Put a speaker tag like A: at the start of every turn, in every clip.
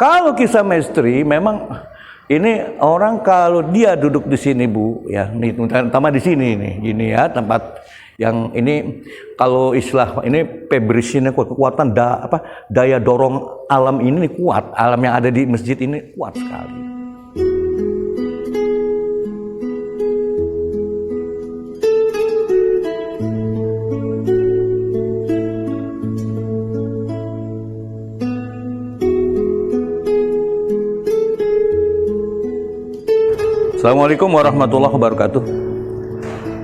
A: Kalau kisah misteri memang ini orang kalau dia duduk di sini Bu, ya, ini terutama di sini nih, gini ya tempat yang ini kalau istilah ini pebrisnya kekuatan daya dorong alam ini kuat, alam yang ada di masjid ini kuat sekali. Assalamualaikum warahmatullahi wabarakatuh.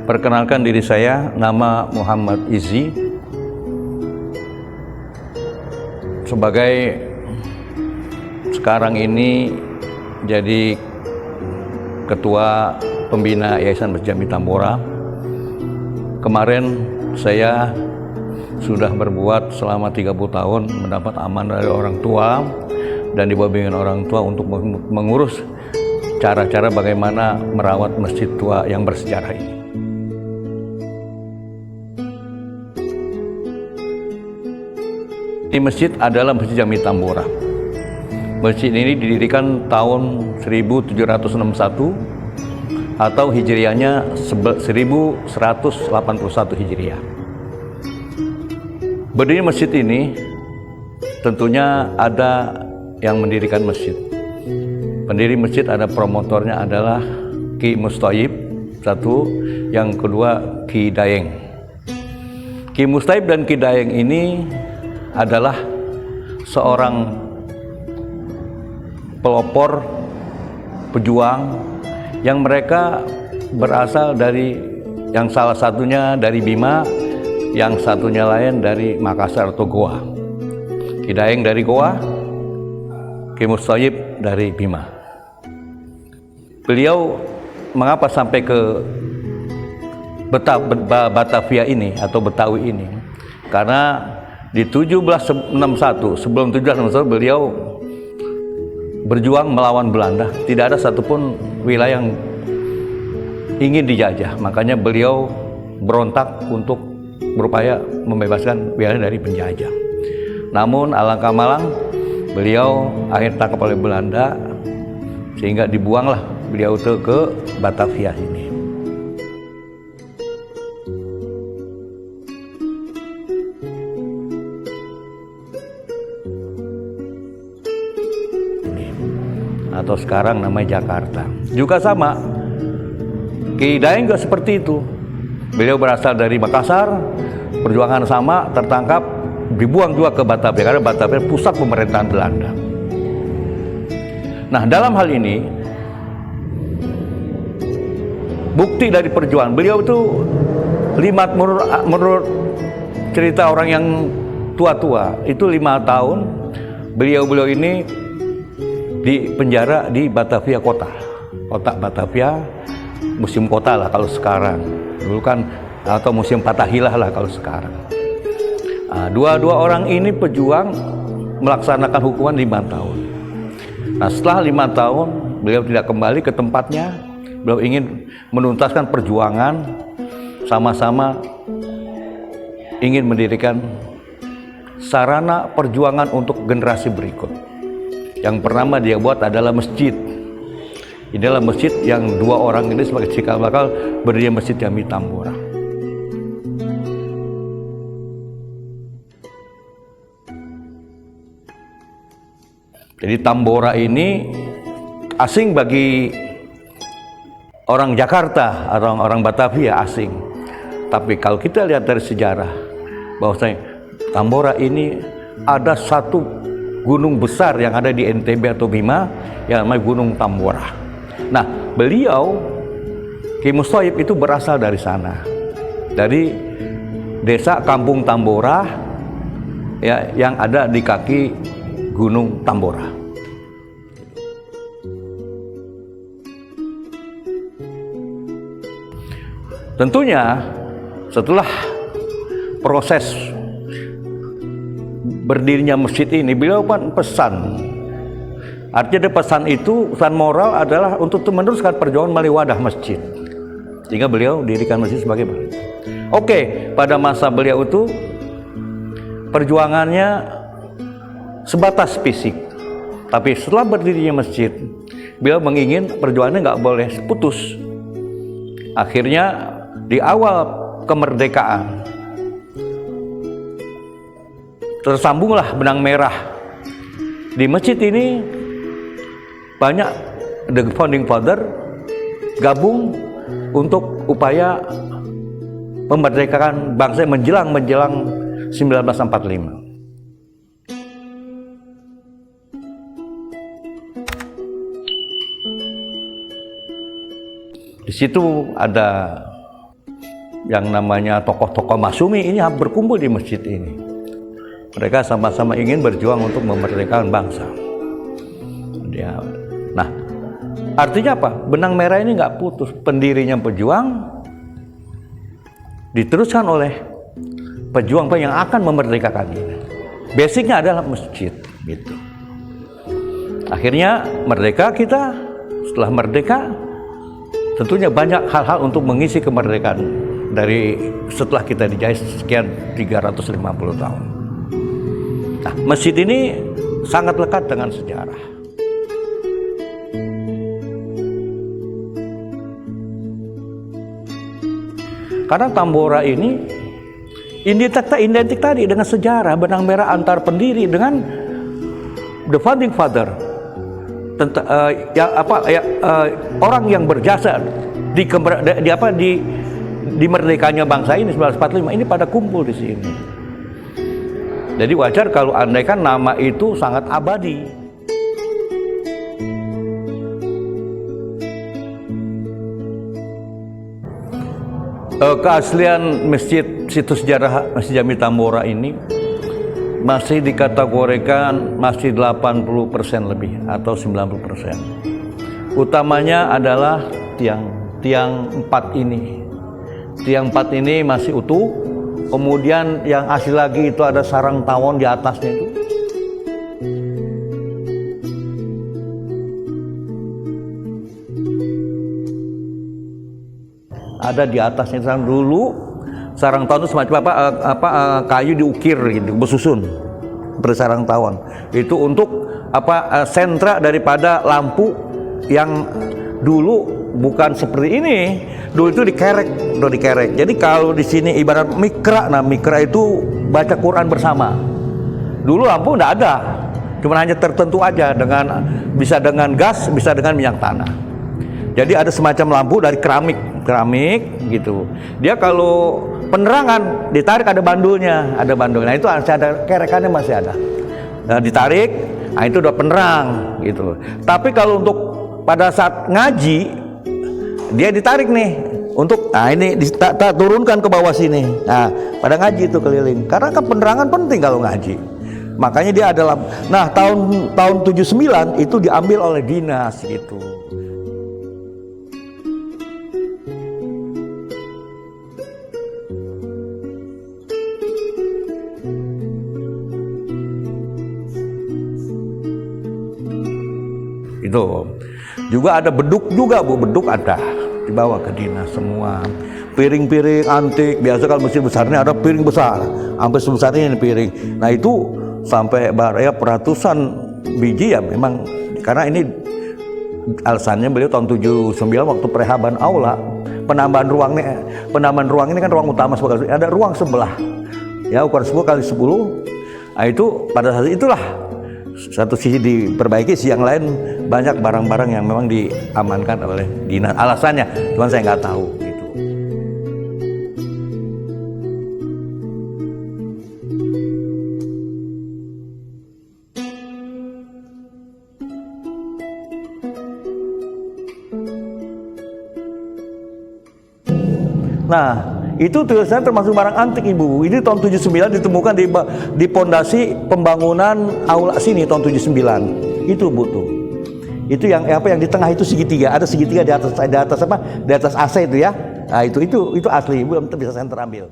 A: Perkenalkan diri saya, nama Muhammad Izzi. Sebagai sekarang ini jadi Ketua Pembina Yayasan Masjid Jami Tambora. Kemarin saya sudah berbuat selama 30 tahun mendapat amanah dari orang tua dan dibawa bimbingan orang tua untuk mengurus cara-cara bagaimana merawat masjid tua yang bersejarah ini. Ini masjid adalah Masjid Jami Tambora. Masjid ini didirikan tahun 1761 atau hijriahnya 1181 hijriah. Berdiri masjid ini tentunya ada yang mendirikan masjid. Pendiri masjid ada promotornya adalah Ki Mustahib satu, yang kedua Ki Dayeng. Ki Mustahib dan Ki Dayeng ini adalah seorang pelopor, pejuang yang mereka berasal dari, yang salah satunya dari Bima, yang satunya lain dari Makassar atau Goa. Ki Dayeng dari Goa, Ki Mustahib dari Bima. Beliau mengapa sampai ke Batavia ini atau Betawi ini? Karena di 1761, sebelum 1761 beliau berjuang melawan Belanda. Tidak ada satupun wilayah yang ingin dijajah. Makanya beliau berontak untuk berupaya membebaskan wilayah dari penjajah. Namun alangkah malang beliau akhirnya tangkap oleh Belanda sehingga dibuanglah beliau itu ke Batavia ini. Atau sekarang namanya Jakarta. Juga sama, Ki Dayeng juga seperti itu. Beliau berasal dari Makassar, perjuangan sama, tertangkap, dibuang juga ke Batavia karena Batavia pusat pemerintahan Belanda. Nah, dalam hal ini bukti dari perjuangan beliau itu menurut cerita orang yang tua-tua itu 5 tahun beliau ini di penjara di Batavia kota Batavia, museum kota lah kalau sekarang, dulu kan, atau museum Fathahilah lah kalau sekarang. Dua orang ini pejuang melaksanakan hukuman 5 tahun. Nah, setelah 5 tahun beliau tidak kembali ke tempatnya. Beliau ingin menuntaskan perjuangan, sama-sama ingin mendirikan sarana perjuangan untuk generasi berikut. Yang pertama dia buat adalah masjid. Ini adalah masjid yang 2 orang ini sebagai cikal bakal berdiri Masjid Jami Tambora. Jadi Tambora ini asing bagi orang Jakarta atau orang Batavia, asing. Tapi kalau kita lihat dari sejarah, bahwasanya Tambora ini ada satu gunung besar yang ada di NTB atau Bima yang namanya Gunung Tambora. Nah, beliau Ki Mustahib itu berasal dari sana, dari desa Kampung Tambora ya, yang ada di kaki Gunung Tambora. Tentunya setelah proses berdirinya masjid ini, beliau kan pesan. Artinya pesan itu, pesan moral adalah untuk meneruskan perjuangan melalui wadah masjid. Sehingga beliau dirikan masjid sebagai masjid. Oke, pada masa beliau itu perjuangannya sebatas fisik. Tapi setelah berdirinya masjid, beliau mengingin perjuangannya nggak boleh putus. Akhirnya di awal kemerdekaan tersambunglah benang merah. Di masjid ini banyak the founding father gabung untuk upaya memerdekakan bangsa menjelang 1945. Di situ ada yang namanya tokoh-tokoh Masyumi ini berkumpul di masjid ini. Mereka sama-sama ingin berjuang untuk memerdekakan bangsa. Nah, artinya apa? Benang merah ini nggak putus. Pendirinya pejuang diteruskan oleh pejuang yang akan memerdekakan ini. Basicnya adalah masjid, gitu. Akhirnya merdeka kita. Setelah merdeka, tentunya banyak hal-hal untuk mengisi kemerdekaan dari setelah kita dijajah sekian 350 tahun. Nah, masjid ini sangat lekat dengan sejarah. Karena Tambora ini identik tadi dengan sejarah benang merah antar pendiri dengan the founding father. Orang yang berjasa di merdekanya bangsa ini 1945 ini pada kumpul di sini. Jadi wajar kalau andaikan nama itu sangat abadi. Keaslian masjid situs sejarah Masjid Jami Tambora ini masih dikategorikan masih 80% lebih atau 90%. Utamanya adalah tiang 4 ini. Tiang 4 ini masih utuh. Kemudian yang asli lagi itu ada sarang tawon di atasnya itu. Ada di atasnya dulu. Sarang tawon itu semacam kayu diukir gitu, bersusun seperti sarang tawon. Itu untuk sentra daripada lampu yang dulu bukan seperti ini. Dulu itu dikerek. Jadi kalau di sini ibarat mikra, nah mikra itu baca Quran bersama. Dulu lampu enggak ada, cuma hanya tertentu aja bisa dengan gas, bisa dengan minyak tanah. Jadi ada semacam lampu dari keramik gitu. Dia kalau penerangan ditarik ada bandulnya. Nah itu masih ada kerekannya masih ada. Nah, ditarik, nah itu udah penerang gitu. Tapi kalau untuk pada saat ngaji dia ditarik nih untuk ini turunkan ke bawah sini. Nah, pada ngaji itu keliling. Karena kan penerangan penting kalau ngaji. Makanya dia adalah tahun 79 itu diambil oleh dinas gitu. Itu juga ada beduk juga Bu, beduk ada dibawa ke dinas semua. Piring-piring antik, biasa kalau masjid besar ini ada piring besar, hampir sebesar ini piring. Nah itu sampai ratusan biji ya memang, karena ini alasannya beliau tahun 79 waktu prehaban aula, penambahan ruang ini kan ruang utama sebagai ada ruang sebelah ya ukuran 10 kali 10. Nah itu pada saat itulah satu sisi diperbaiki, sisi yang lain banyak barang-barang yang memang diamankan oleh dinas. Alasannya, cuman saya nggak tahu gitu. Nah, itu tulisannya termasuk barang antik Ibu. Ini tahun 79 ditemukan di pondasi pembangunan aula sini tahun 79. Itu Bu tuh. Itu yang yang di tengah itu segitiga. Ada segitiga di atas Di atas AC itu ya. Nah, itu asli Ibu, bisa saya terambil.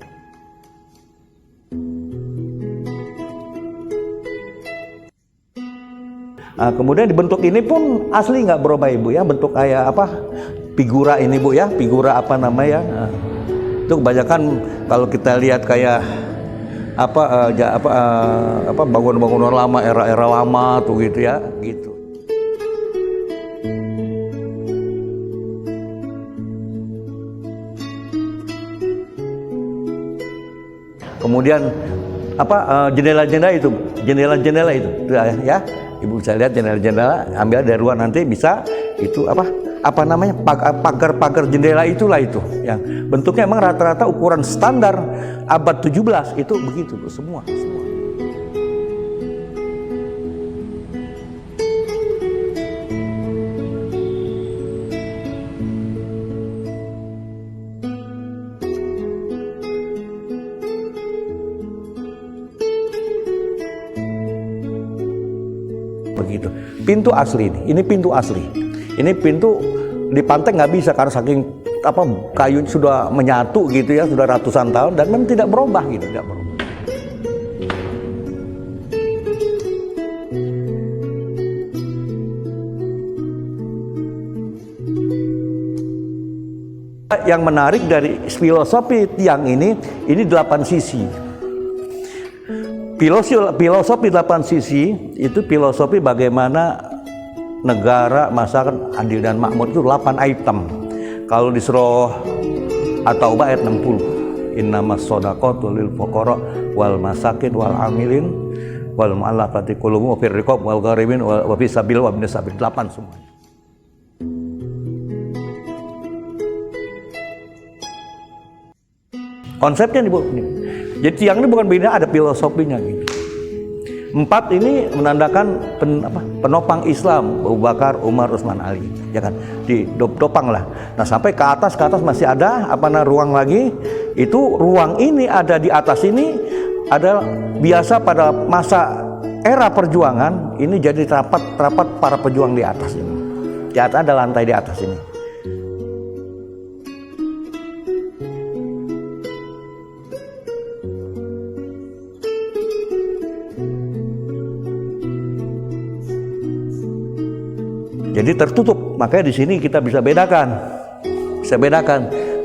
A: Nah, kemudian dibentuk ini pun asli nggak berubah Ibu ya, bentuk kayak figura ini Bu ya, figura apa namanya. Nah, itu kebanyakan kalau kita lihat kayak bangunan-bangunan lama, era-era lama tuh gitu ya, gitu. Kemudian jendela-jendela itu ya, Ibu bisa lihat jendela-jendela, ambil dari luar nanti bisa itu pagar-pagar jendela itulah itu yang bentuknya emang rata-rata ukuran standar abad 17 itu begitu tuh semua. Begitu. Pintu asli ini pintu asli. Ini pintu di pantai nggak bisa karena saking kayu sudah menyatu gitu ya, sudah ratusan tahun dan memang tidak berubah gitu, tidak berubah. Yang menarik dari filosofi tiang ini 8 sisi. Filosofi 8 sisi itu filosofi bagaimana negara masyarakat adil dan makmur itu 8 item. Kalau di surah At-Taubah ayat 60, innamas shadaqatu lil fuqara wal masakin wal amilin wal mu'allafati qulubuhum wa fir riqab wal gharimin wa fi sabil wa ibnis sabil, 8 semua. Konsepnya nih Bu. Jadi tiang ini bukan begini, ada filosofinya gitu. 4 ini menandakan penopang Islam, Abu Bakar, Umar, Utsman, Ali, ya kan? Ditopang lah. Nah sampai ke atas masih ada ruang lagi. Itu ruang ini ada di atas ini ada biasa pada masa era perjuangan ini jadi rapat para pejuang di atas ini. Di atas ada lantai di atas ini. Jadi tertutup, makanya di sini kita bisa bedakan.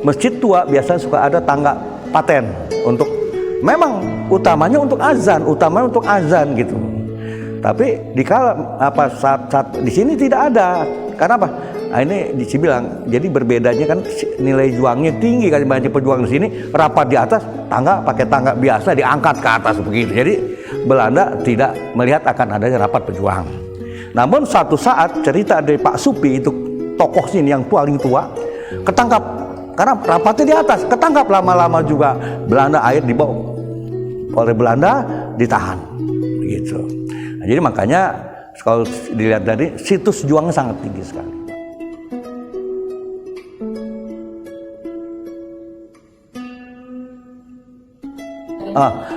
A: Masjid tua biasanya suka ada tangga paten untuk memang utamanya untuk azan gitu. Tapi saat di sini tidak ada. Karena apa? Nah, ini dibilang jadi berbedanya kan nilai juangnya tinggi kan, banyak pejuang di sini rapat di atas, pakai tangga biasa diangkat ke atas begitu. Jadi Belanda tidak melihat akan adanya rapat pejuang. Namun suatu saat cerita dari Pak Supi itu tokoh sini yang paling tua ketangkap karena rapatnya di atas, ketangkap lama-lama juga Belanda, air dibawa oleh Belanda, ditahan gitu. Nah, jadi makanya kalau dilihat dari situs juangnya sangat tinggi sekali.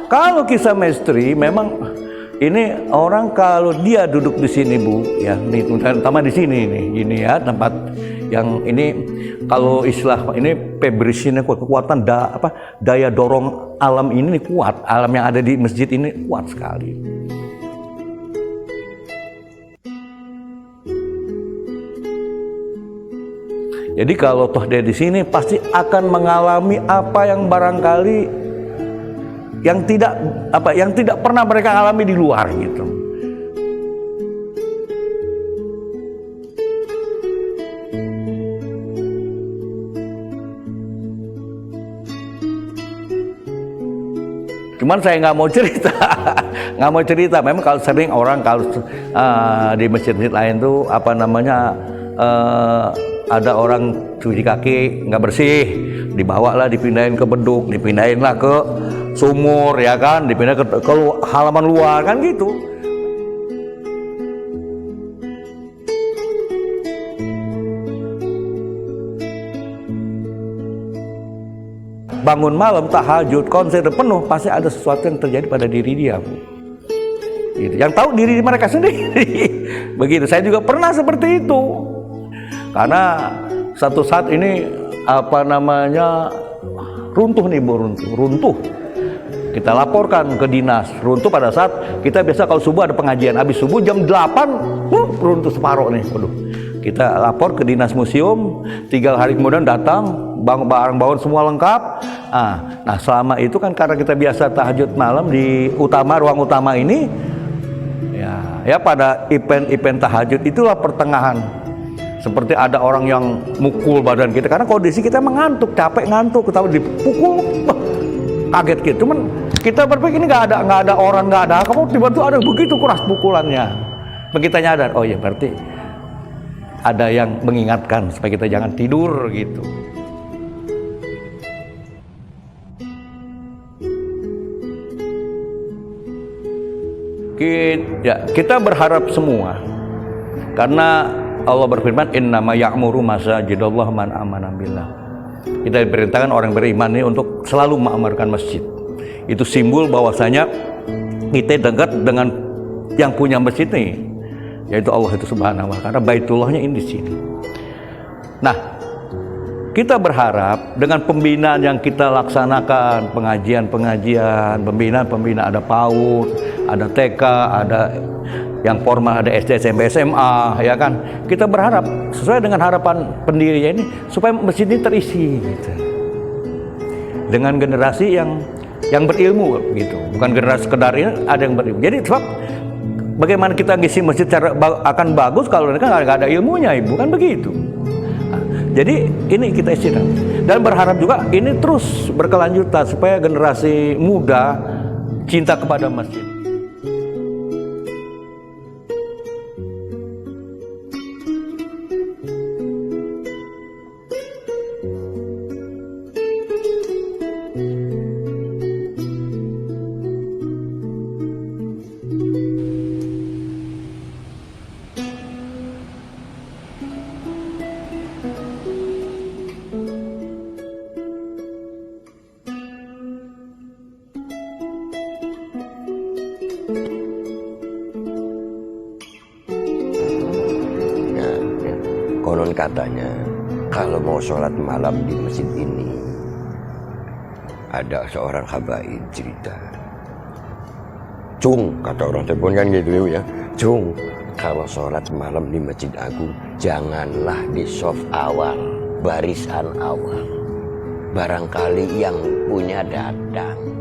A: Kalau kisah misteri memang ini orang kalau dia duduk di sini Bu, ya, ini terutama di sini nih, gini ya tempat yang ini kalau istilah ini pebrisnya kekuatan daya dorong alam ini kuat, alam yang ada di masjid ini kuat sekali. Jadi kalau toh dia di sini pasti akan mengalami apa yang barangkali yang tidak pernah mereka alami di luar gitu. Cuman saya nggak mau cerita, memang kalau sering orang di masjid-masjid lain tuh ada orang cuci kaki nggak bersih, dibawalah dipindahin ke beduk, dipindahinlah ke sumur ya kan, dipindah ke halaman luar kan gitu. Bangun malam tahajud, konser penuh, pasti ada sesuatu yang terjadi pada diri dia, Bu. Gitu. Yang tahu diri mereka sendiri. Begitu. Saya juga pernah seperti itu. Karena satu saat ini runtuh nih Bu, runtuh. Kita laporkan ke dinas, runtuh pada saat kita biasa kalau subuh ada pengajian, habis subuh jam 8 runtuh separuh nih. Waduh. Kita lapor ke dinas museum, 3 hari kemudian datang, barang bawaan semua lengkap. Nah selama itu kan karena kita biasa tahajud malam di ruang utama ini, ya pada event tahajud itulah pertengahan. Seperti ada orang yang mukul badan kita karena kondisi kita mengantuk, capek ngantuk, kita dipukul, kaget gitu. Cuman kita berpikir ini nggak ada orang, nggak ada, kamu tiba-tiba ada begitu keras pukulannya. Kita nyadar, oh ya berarti ada yang mengingatkan supaya kita jangan tidur gitu. Kita berharap semua, karena Allah berfirman, innama ya'muru masajidallah man amana billah. Kita diperintahkan orang beriman ini untuk selalu mengamalkan masjid. Itu simbol bahwasanya kita dekat dengan yang punya masjid nih, yaitu Allah itu Subhanahu wa Ta'ala. Karena Baitullahnya ini di sini. Nah, kita berharap dengan pembinaan yang kita laksanakan, pengajian, pembinaan ada PAUD, ada TK, ada yang formal, ada SD, SMP, SMA, ya kan. Kita berharap sesuai dengan harapan pendirinya ini supaya masjid ini terisi gitu. Dengan generasi yang berilmu gitu. Bukan generasi sekedar ini, ada yang berilmu. Jadi sebab bagaimana kita ngisi masjid akan bagus kalau mereka nggak ada ilmunya, Ibu, kan begitu. Jadi ini kita isi dan berharap juga ini terus berkelanjutan supaya generasi muda cinta kepada masjid.
B: Konon katanya kalau mau sholat malam di masjid ini ada seorang habaib cerita, Cung, kata orang Cirebon kan gitu ya, Cung, kalau sholat malam di masjid agung janganlah di shaf awal, barisan awal, barangkali yang punya datang.